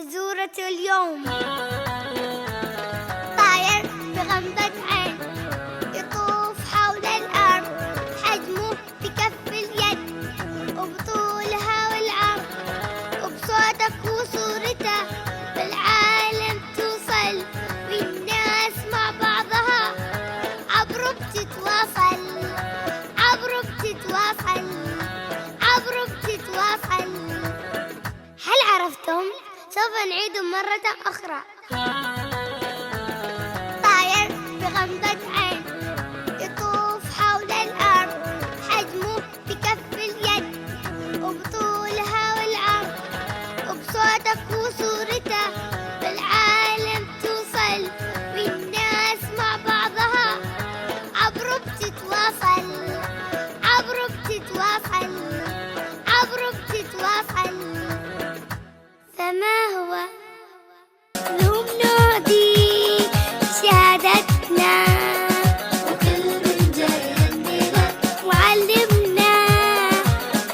فزورة اليوم. طاير بغمضة عين يطوف حول الأرض، حجمه بكف اليد وبطولها والعرض، وبصوتك وصورته بالعالم توصل، والناس مع بعضها عبره بتتواصل، عبره بتتواصل، عبره بتتواصل. هل عرفتم؟ سوف نعيد مرة أخرى. طاير بغمضة عين يطوف حول الأرض، حجمه بكف اليد وبطولها والعرض، وبصوتك وصورته بالعالم توصل، والناس مع بعضها عبره بتتواصل، عبره بتتواصل، عبره بتتواصل. فما هو؟ اليوم نودي شهادتنا، وكل من جاي عندنا معلمنا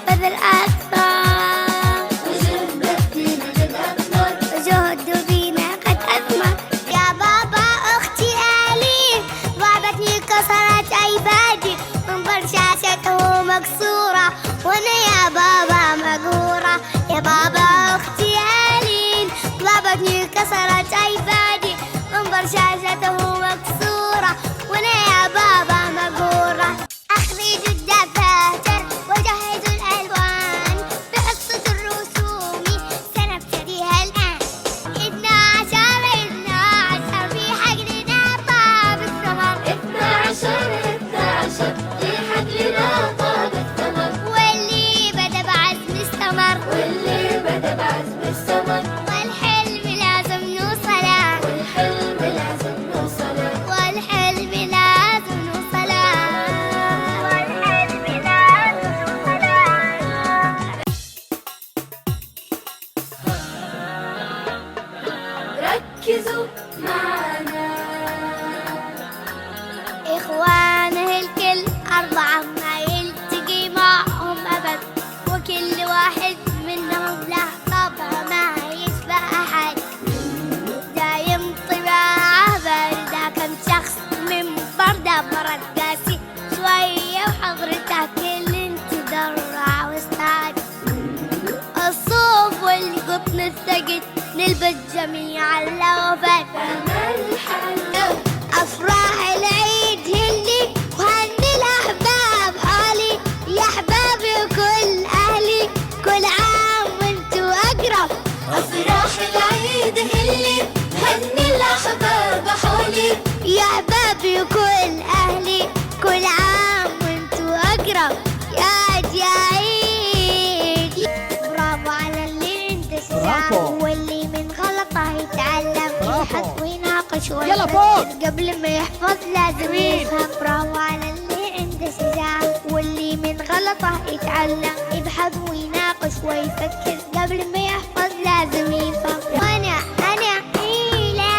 بذل أكثر، وجهده فينا قد أثمر، وجهده فينا قد أثمر. يا بابا أختي آلين ضربتني كسرت أيبادي، منظر شاشته مكسورة وأنا يا بابا مقهورة. يا بابا أختي آلين ضربتني كسرت أيبادي، منظر شاشته مكسورة وأنا يا بابا مقهورة. أخرج الدفاتر وجهز الألوان بحصة الرسوم سنبتديها الآن. 12 في حقلنا طاب الثمر، 12 في حقلنا طاب الثمر، واللي بدأ بعزم استمر، واللي بدأ بعزم استمر. والحلم لازم نوصله، والحلم لازم نوصله، والحلم لازم نوصله، والحلم لازم نوصله. ركزوا معنا إخوانه الكل 4 ما يلتقي معهم أبد، وكل واحد منهم له طبع ما يشبه أحد، دايم طباعه باردة، كم شخص من بردة برد قاسي شوية، وحضرته كل تدرع واستعد. الصوف والقطن الثقيل نلبس جميعا اللوفات، أفراح العيد هلي وهني الأحباب حالي، يا أحبابي وكل أهلي كل عام وانتو أقرب. أفراح العيد هلي هني الأحباب حولي، يا أحبابي وكل أهلي كل عام وانتو أقرب. يا عيد يا عيد. برافو على اللي عنده شجاعة، واللي من غلطه يتعلم، يبحث ويناقش ويفكر قبل ما يحفظ لازم يفهم. برافو على اللي عنده شجاعة، واللي من غلطه يتعلم، يبحث ويناقش ويفكر قبل ما يحفظ لازم يفهم. وأنا إلى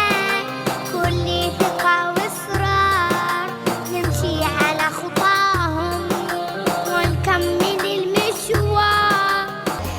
كل ثقة وإصرار نمشي على خطاهم ونكمل المشوار.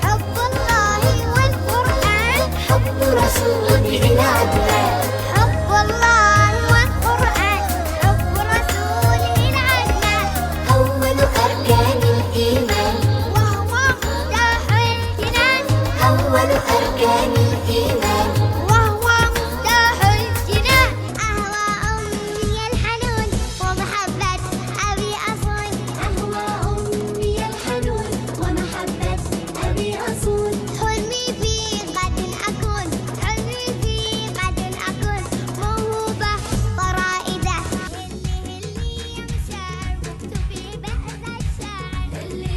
حب الله والقرآن، حب رسول العدنان، حب الله والقرآن، حب رسوله العدنان، أول أركان الإيمان، وهو مفتاح الجنان، أول أركان الإيمان. وهو مفتاح الجنان. أهوى أمي الحنون ومحبة أبي أصون، أهوى أمي الحنون ومحبة أبي أصول، حلمي في غد أكون، حلمي في غد أكون موهوبة فرائدة. هلي يا مشاعر واكتبي بأس الشعر، هلي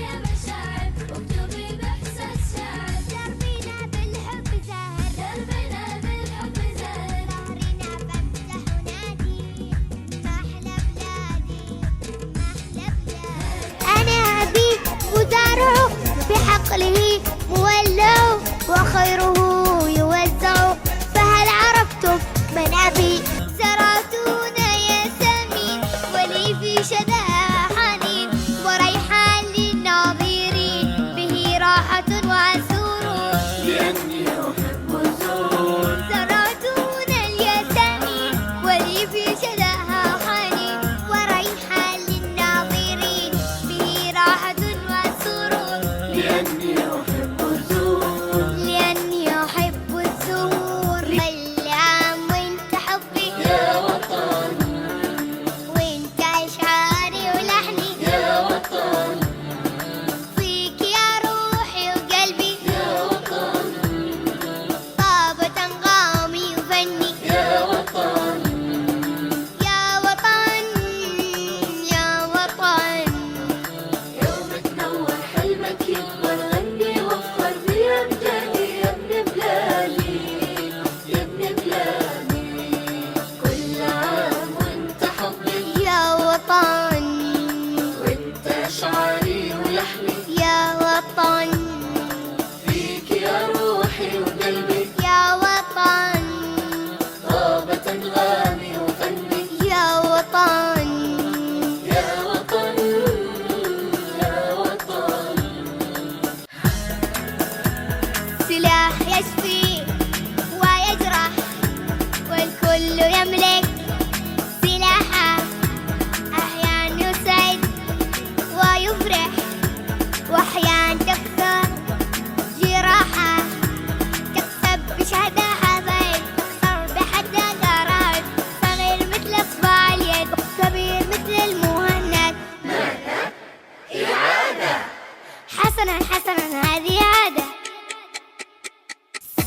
يا مشاعر واكتبي بأحسن الشعر. دربنا بالحب زهر، دربنا بالحب زهر، ظهرنا بمسح ونادي ما أحلى بلادي، ما أحلى بلادي. أنا أبي وزارعه بحقله مولع، وخيره يوزع. فهل عرفتم من أبي؟ زرعتونا يا سمين، ولي في شذاها حنين، وريحان للناظرين به راحة وسرور. لأني أحب حسنا حسنا هذه عادة،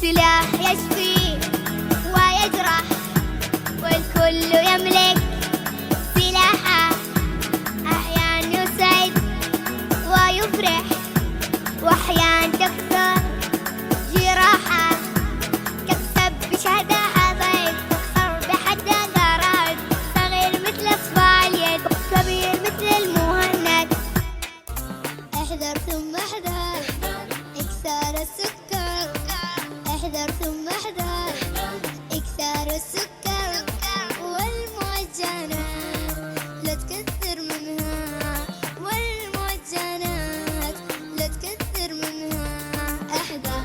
سلاح يشفي ويجرح والكل يملك سلاحه، أحيان يسعد ويفرح وأحيان تكسر جراحه، تكسب بشهدها ضيق تخسر بحد غرض، صغير مثل اصبع اليد كبير مثل المهند. احذر ثم احذر اكسار السكر، احذر ثم احذر اكسار السكر والمعجنات لا تكثر منها، والمعجنات لا تكثر منها. احذر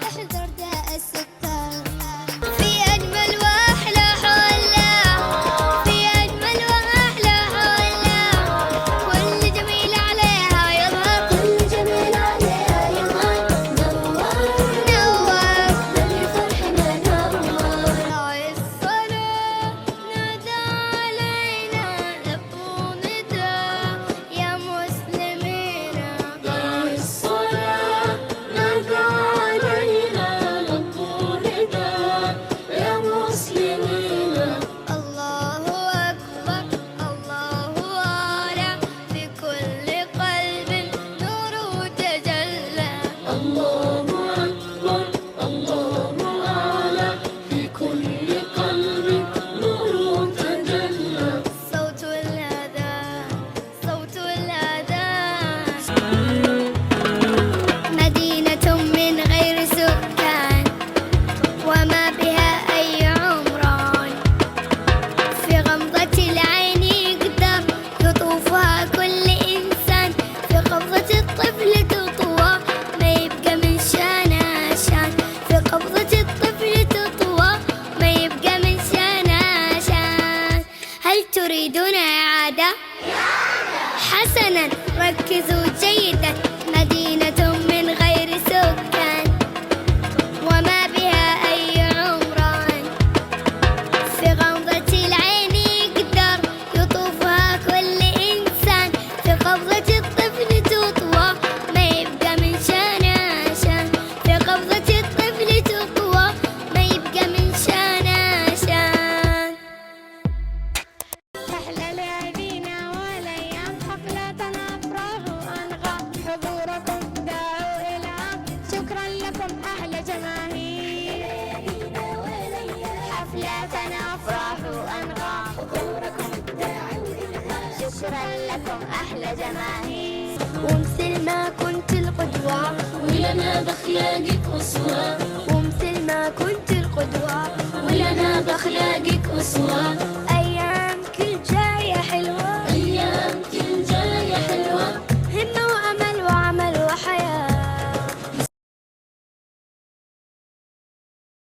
احذر داء السكر. في أجمل وأحلى حلة، في أجمل وأحلى حلة، كل جميل عليها يظهر، كل جميل عليها يظهر، نور بني فرحنا نور. راعي الصلاة نادى علينا لبوا نداء يا مسلمين، داعي الصلاة نادى علينا لبوا نداء يا مسلمين. الله أكبر الله أعلى، في كل قلب نوره تجلى، الله أكبر الله أعلى، في كل قلب نور تجلى. صوت الأذان صوت الأذان. مدينة من غير سكان وما بها أي عمران، في غمضة العين يقدر يطوفها كل إنسان، في قبضة الطفل تطوى ما يبقى من شانها شان، في قبضة الطفل تطوى ما يبقى من شانها شان. هل تريدون إعادة؟ حسنا ركزوا جيدا، مدينة من غير سكان وما بها أي عمران، في غمضة العين يقدر يطوفها كل إنسان، في قبضة الطفل تطوى ما يبقى من شانها شان، في قبضة الطفل تطوى ما يبقى من شانها شان. أحلى ليالينا والأيام حفلاتنا أفراح وأنغام، حضوركم دعوا إلى شكرا لكم أحلى جماهير. حفلاتنا أفراح وأنغام، حضوركم دعوا إلى شكرا لكم أحلى جماهير. ومثل ما كنت القدوة ولنا بأخلاقك أسوة، ومثل ما كنت القدوة ولنا بأخلاقك أسوة،